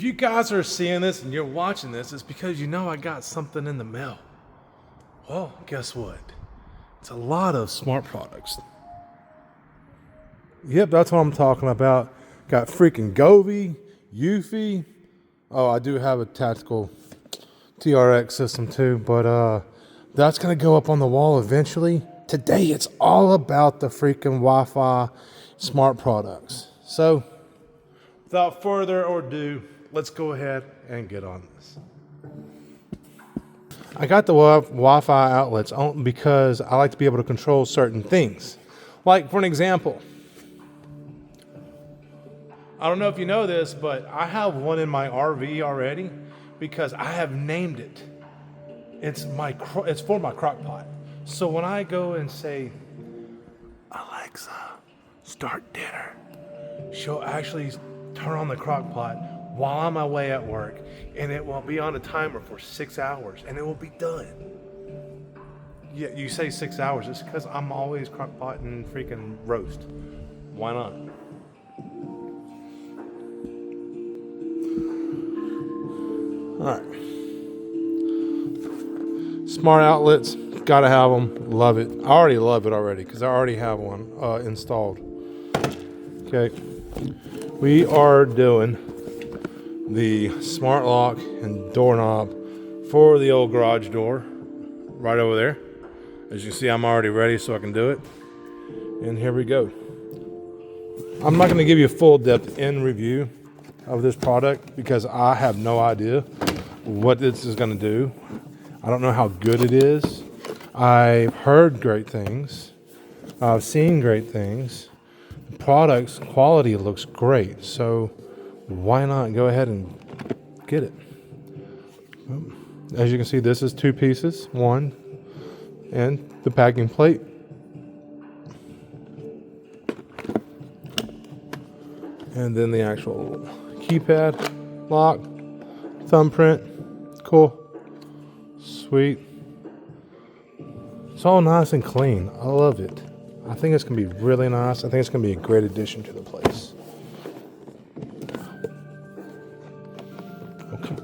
If you guys are seeing this and you're watching this, it's because you know I got something in the mail. Well, guess what? It's a lot of smart products. Yep, that's what I'm talking about. Got freaking Govee, Eufy. Oh, I do have a tactical TRX system too, but that's gonna go up on the wall eventually. Today, it's all about the freaking Wi-Fi smart products. So, without further ado, let's go ahead and get on this. I got the Wi-Fi outlets on because I like to be able to control certain things. Like, for an example, I don't know if you know this, but I have one in my RV already because I have named it. It's for my crock pot. So when I go and say, Alexa, start dinner, she'll actually turn on the crock pot while I'm away at work, and it will be on a timer for 6 hours, and it will be done. Yeah, you say 6 hours, it's because I'm always crock pot and freaking roast. Why not? All right. Smart outlets, gotta have them. Love it. I already love it already because I already have one installed. Okay. We are doing the smart lock and doorknob for the old garage door right over there. As you can see, I'm already ready so I can do it. And here we go. I'm not going to give you a full depth in review of this product because I have no idea what this is going to do. I don't know how good it is. I've heard great things. I've seen great things. The product's quality looks great. So why not go ahead and get it? As you can see, this is 2 pieces, one, and the packing plate. And then the actual keypad, lock, thumbprint. Cool. Sweet. It's all nice and clean. I love it. I think it's going to be really nice. I think it's going to be a great addition to the place. Okay.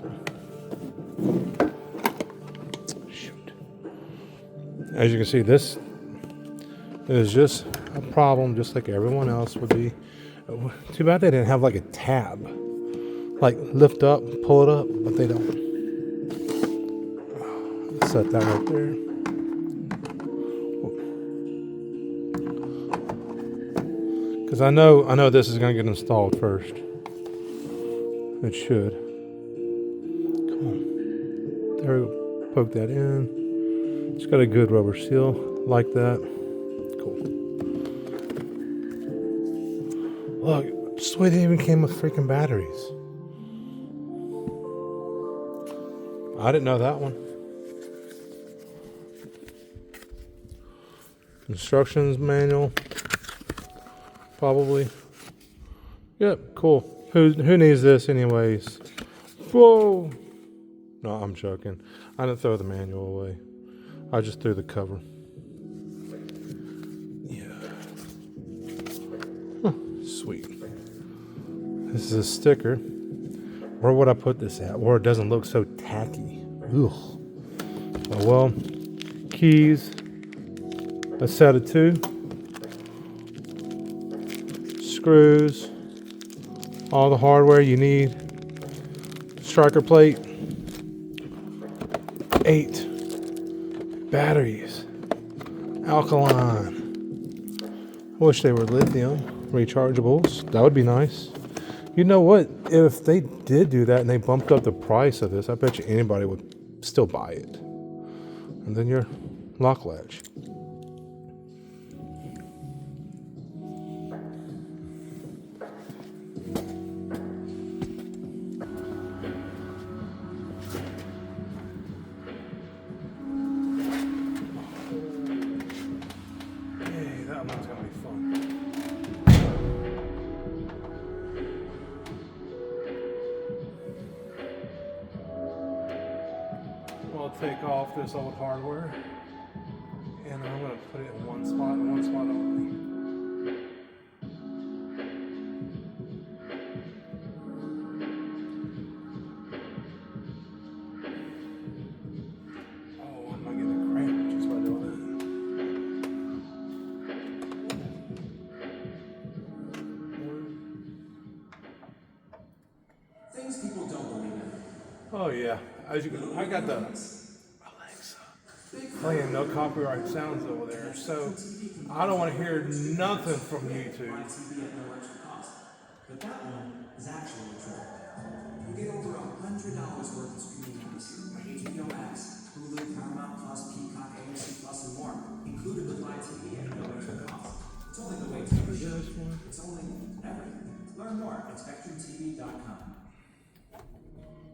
Shoot. As you can see, this is just a problem just like everyone else would be. Too bad they didn't have like a tab. Like lift up, pull it up, but they don't. Set that right there. Because I know this is going to get installed first. It should. Come on. There we go. Poke that in. It's got a good rubber seal like that. Cool. Look, just the way they even came with freaking batteries. I didn't know that one. Instructions manual. Probably. Yep, cool. Who needs this anyways? Whoa! No, I'm joking. I didn't throw the manual away. I just threw the cover. Yeah. Huh, sweet. This is a sticker. Where would I put this at? Where it doesn't look so tacky. Ugh. Oh well. Keys. A set of 2. Screws. All the hardware you need. Striker plate. 8 batteries. Alkaline. I wish they were lithium rechargeables. That would be nice. You know what? If they did do that and they bumped up the price of this, I bet you anybody would still buy it. And then your lock latch. I'll take off this old hardware and I'm going to put it in one spot only. Oh yeah, as you can, I got the Alexa playing no copyright sounds over there, so I don't want to hear nothing from YouTube. But that one is actually a triple down. You get over $100 worth of streaming apps like HBO Max, Hulu, Paramount Plus, Peacock, AMC Plus, and more, included with live TV at no extra cost. It's only the way TV should. It's only everything. Learn more at SpectrumTV.com.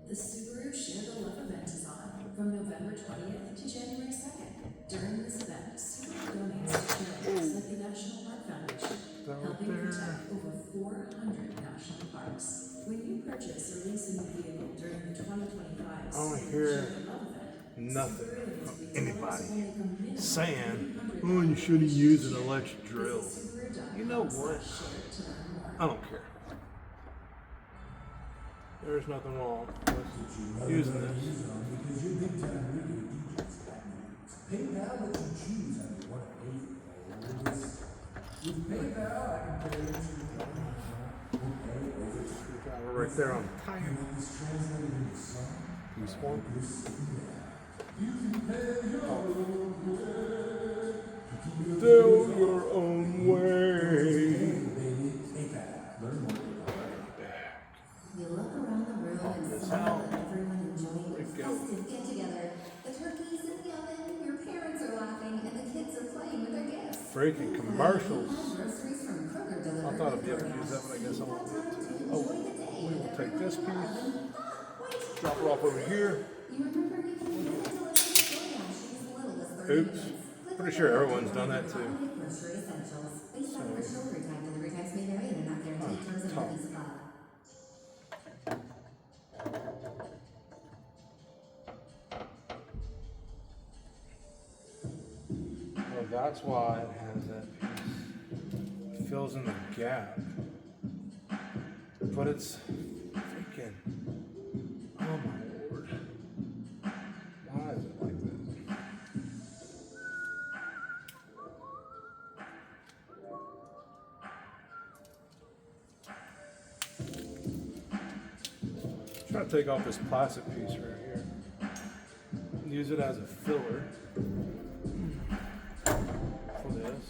The Subaru Share the Love event is on from November 20th to January 2nd. During this event, Subaru donates to charities like the National Park Foundation, helping protect over 400 national parks. When you purchase or lease a new vehicle during the 2025 I don't Subaru hear Share the Love event, nothing Subaru from retailers anybody only come minimum saying, $300 "Oh, you shouldn't use an electric drill." Visit Subaru.com/share You know what? to learn more. I don't care. There's nothing wrong with using this. Because you're big time radio DJs that news. PayPal lets you choose how you want to pay for all this. With PayPal, I can pay you Right there on the tire. this translated into song. Piece one. You can pay your Do your own way. baby. PayPal. Learn more. You look around the room and see everyone enjoying their festive get-together. The turkey's in the oven, your parents are laughing, and the kids are playing with their gifts. Freaking commercials. Groceries from Kroger I delivered. thought I'd be able to use that, but I guess I won't be able to. Oh, we will take this piece, drop it off over here. You remember you can get it delivered to DoorDash in as little as 30 Oops. minutes. Click Pretty on sure the everyone's done that too. Holiday Grocery Essentials. Based on original delivery time, delivery times may vary and are not guaranteed. Terms and top. conditions apply. Well, that's why it has that piece. It fills in the gap. But it's freaking. Oh my lord. Why is it like that? Try to take off this plastic piece right here. Use it as a filler for this.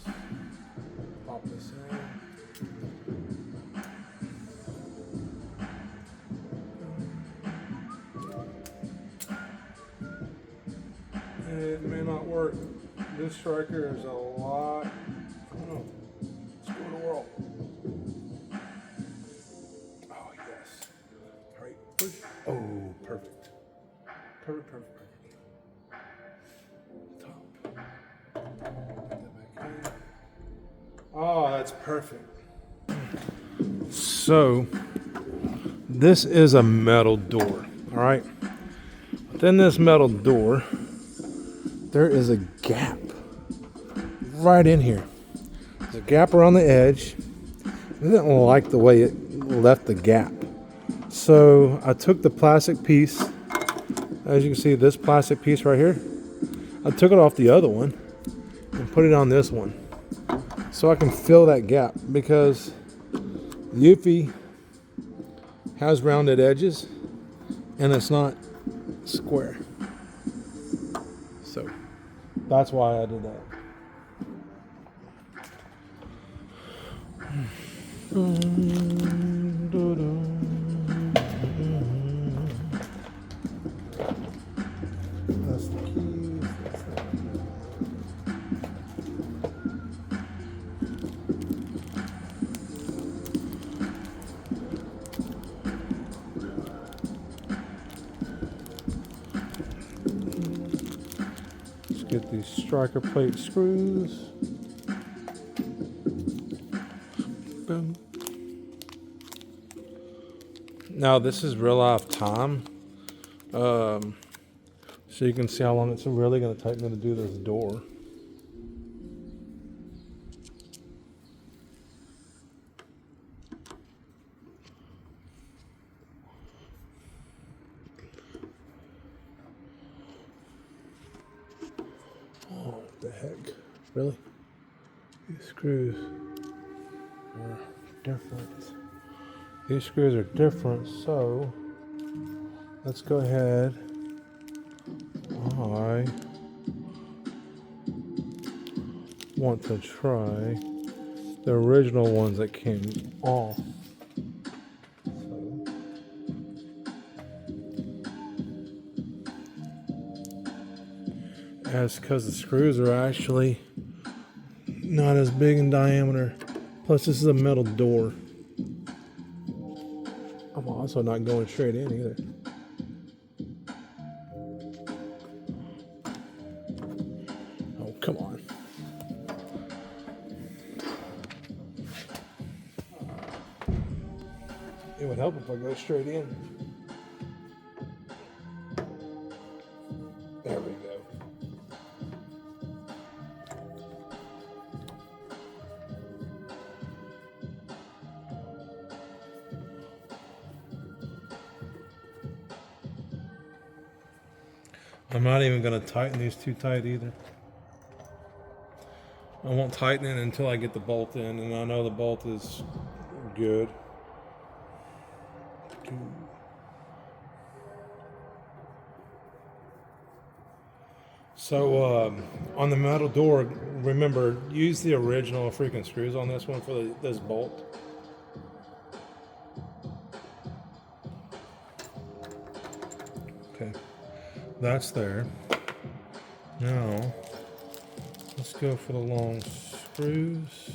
Pop this in. It may not work. This striker is a lot. I don't know. Let's go to world. Oh yes. All right. Push. Oh, perfect. Perfect. Perfect. Top. Put that back in. Oh, that's perfect. So, this is a metal door. All right. Within this metal door, there is a gap right in here. There's a gap around the edge. I didn't like the way it left the gap. So I took the plastic piece, as you can see, this plastic piece right here. I took it off the other one and put it on this one so I can fill that gap, because Eufy has rounded edges and it's not square. So that's why I did that. That's the keys. That's that. Let's get these striker plate screws. Boom. Now this is real life time, so you can see how long it's really going to take me to do this door. Oh, what the heck? Really? These screws are different. These screws are different, so let's go ahead. I want to try the original ones that came off. So, that's because the screws are actually not as big in diameter. Plus, this is a metal door. I'm also not going straight in either. Oh, come on. It would help if I go straight in. There we go. I'm not even going to tighten these too tight either. I won't tighten it until I get the bolt in, and I know the bolt is good. So on the metal door, remember, use the original freaking screws on this one for this bolt. Okay, that's there. Now, let's go for the long screws.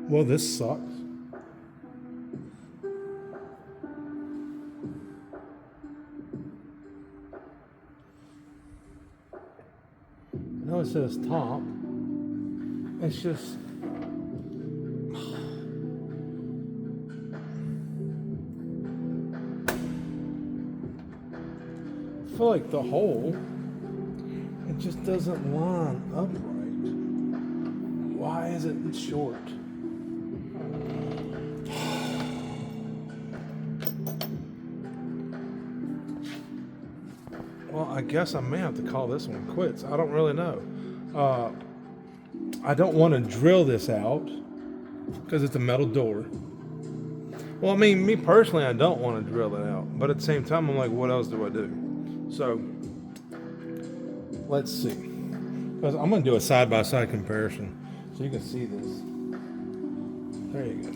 Well, this sucks. I know it says top. It's just... I feel like the hole, it just doesn't line up right. Why is it short? Well, I guess I may have to call this one quits. I don't really know. I don't want to drill this out because it's a metal door. Well, I mean, me personally, I don't want to drill it out. But at the same time, I'm like, what else do I do? So, let's see. Because I'm going to do a side-by-side comparison so you can see this. There you go.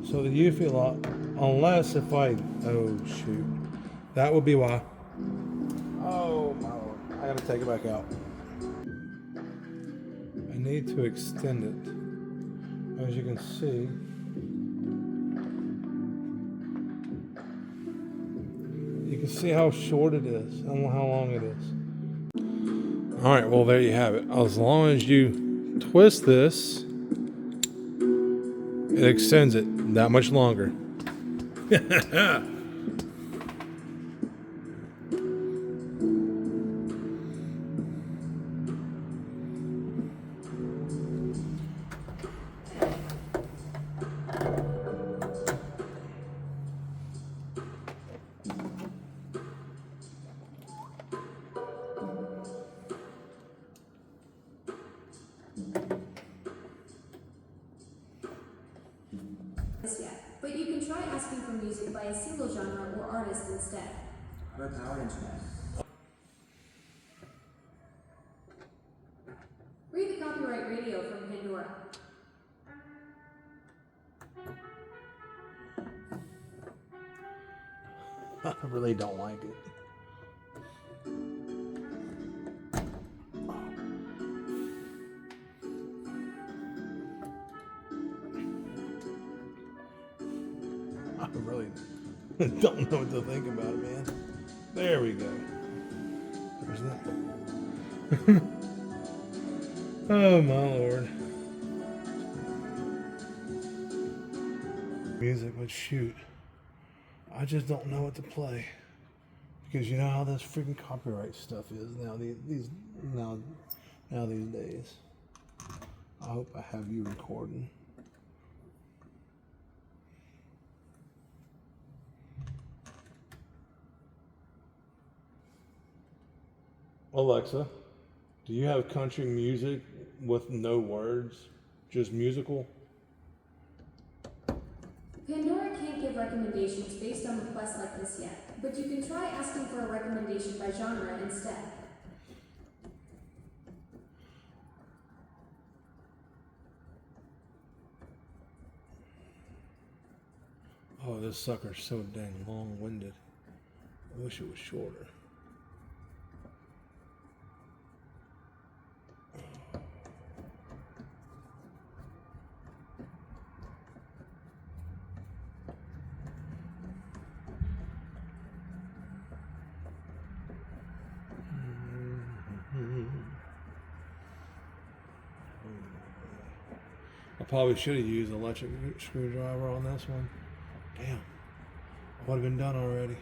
So the Eufy lock, unless if I... Oh, shoot. That would be why. Oh, my Lord. I got to take it back out. I need to extend it. As you can see... You can see how short it is and how long it is. All right, well, there you have it. As long as you twist this, it extends it that much longer. music by a single genre or artist instead. How about power internet? Read the copyright radio from Pandora. I really don't like it. I really don't know what to think about it, man. There we go. There's that. Oh my lord. Music, but shoot, I just don't know what to play because you know how this freaking copyright stuff is now. These days. I hope I have you recording. Alexa, do you have country music with no words, just musical? Pandora can't give recommendations based on requests like this yet, but you can try asking for a recommendation by genre instead. Oh, this sucker's so dang long-winded. I wish it was shorter. I probably should have used an electric screwdriver on this one. Damn. I would have been done already.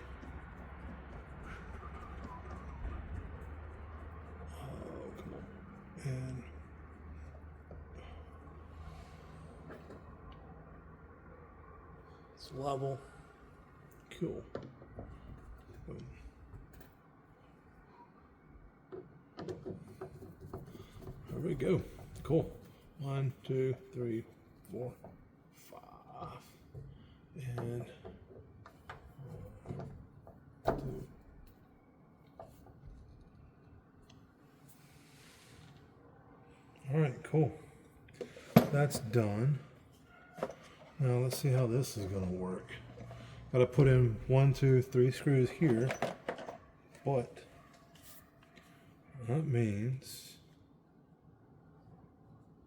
Oh, come on. And it's level. Cool. Boom. There we go. Cool. 1, 2, 3, 4, 5. And 1, 2. All right, cool. That's done. Now let's see how this is going to work. Got to put in 1, 2, 3 screws here, but that means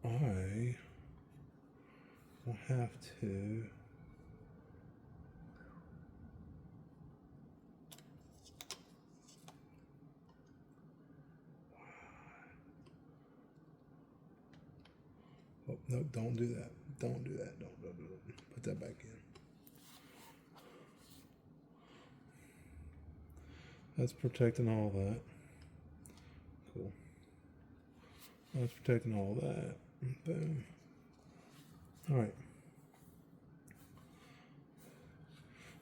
I will have to oh no, don't do that. Don't do that. Don't put that back in. That's protecting all that. Cool. That's protecting all that. Boom. All right.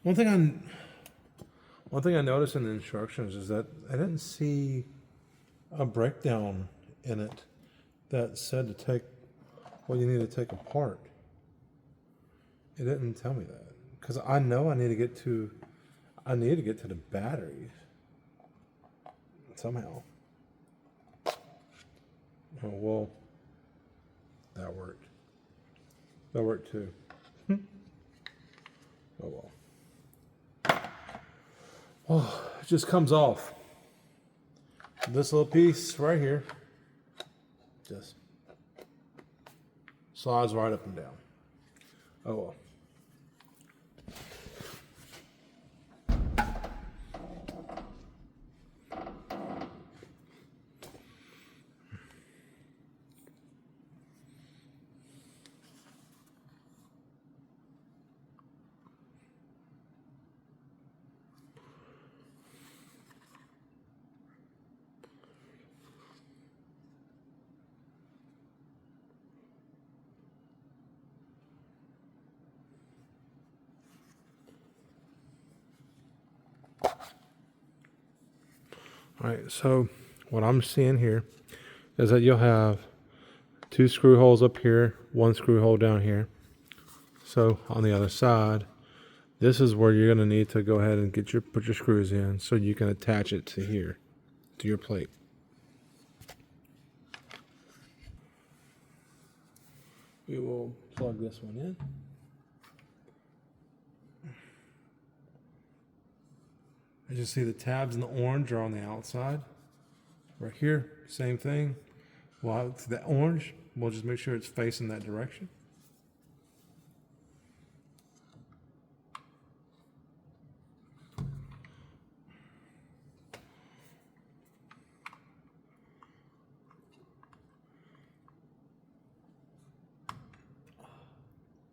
One thing I noticed in the instructions is that I didn't see a breakdown in it that said to take what you need to take apart. It didn't tell me that because I know I need to get to the batteries somehow. Oh well. That worked. That worked too. Oh well. Oh, it just comes off. This little piece right here just slides right up and down. Oh well. All right, so what I'm seeing here is that you'll have 2 screw holes up here, 1 screw hole down here. So on the other side, This is where you're going to need to go ahead and put your screws in so you can attach it to here, to your plate. We will plug this one in. As you see, the tabs in the orange are on the outside. Right here, same thing. Well, it's the orange. We'll just make sure it's facing that direction.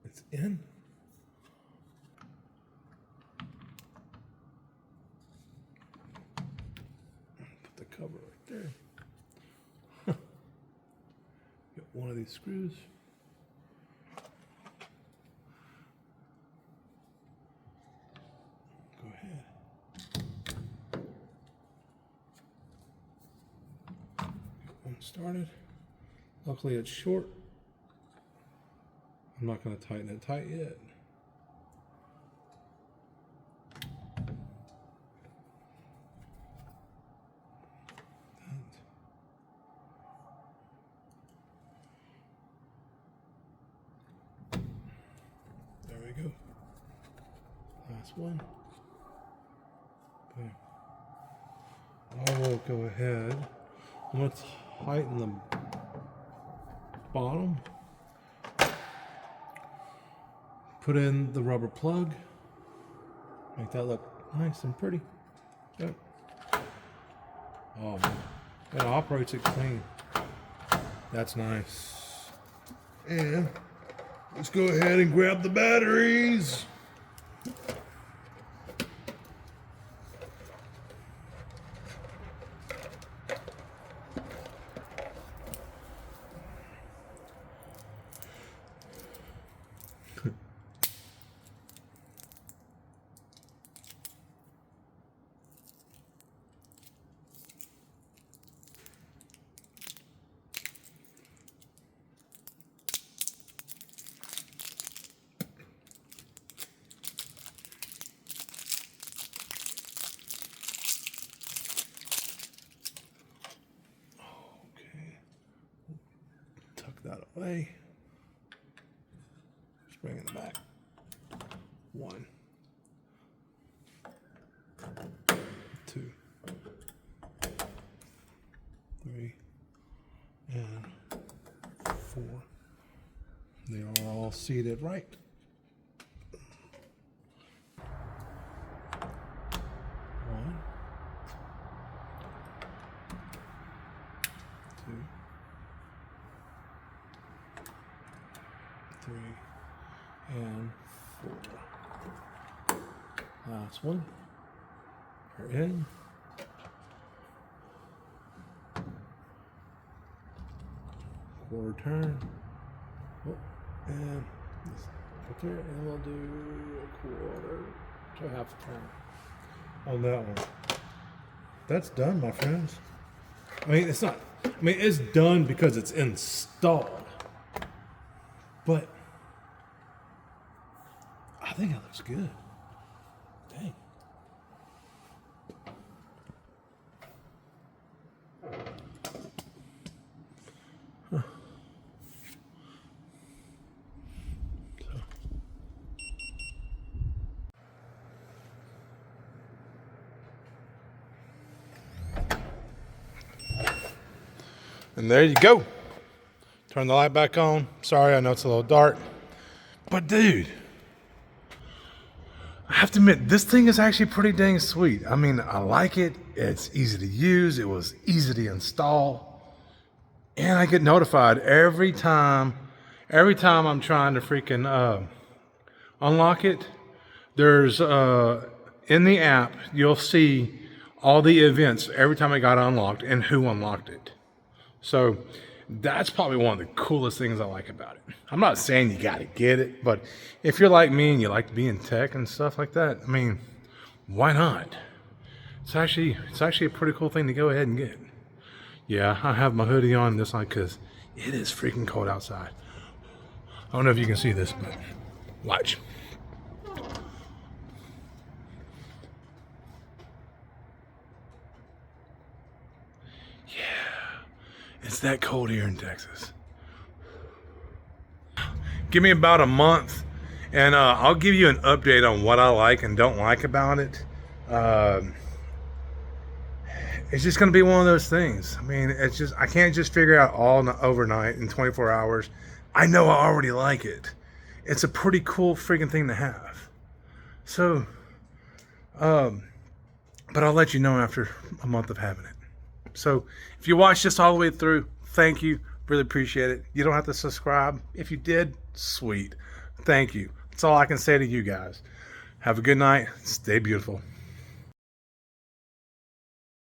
It's in. Put the cover right there. Get one of these screws. Go ahead. Get one started. Luckily it's short. I'm not going to tighten it tight yet. There we go. Last one. Okay. I will go ahead. I'm going to tighten the bottom. Put in the rubber plug. Make that look nice and pretty. Yep. Oh man, it operates it clean. That's nice. And let's go ahead and grab the batteries. That away. Just bring it back. 1, 2, 3, and 4. They are all seated right. 1, 2, 3, and 4. Last one. We're in. Quarter turn. Oh, and put there, and we'll do a quarter to half a turn on that one. That's done, my friends. I mean, it's not. I mean, it's done because it's installed. But I think it looks good. Dang. Huh. And there you go. Turn the light back on. Sorry, I know it's a little dark. But dude, I have to admit, this thing is actually pretty dang sweet. I mean, I like it. It's easy to use. It was easy to install. And I get notified every time I'm trying to freaking unlock it. There's, in the app, you'll see all the events every time it got unlocked and who unlocked it. So that's probably one of the coolest things I like about it. I'm not saying you got to get it, but if you're like me and you like to be in tech and stuff like that, I mean, why not? It's actually a pretty cool thing to go ahead and get. Yeah, I have my hoodie on this night because it is freaking cold outside. I don't know if you can see this, but watch. It's that cold here in Texas. Give me about a month, and I'll give you an update on what I like and don't like about it. It's just going to be one of those things. I mean, it's just, I can't just figure out overnight in 24 hours. I know I already like it. It's a pretty cool freaking thing to have. So, but I'll let you know after a month of having it. So if you watched this all the way through, thank you. Really appreciate it. You don't have to subscribe. If you did, sweet. Thank you. That's all I can say to you guys. Have a good night. Stay beautiful.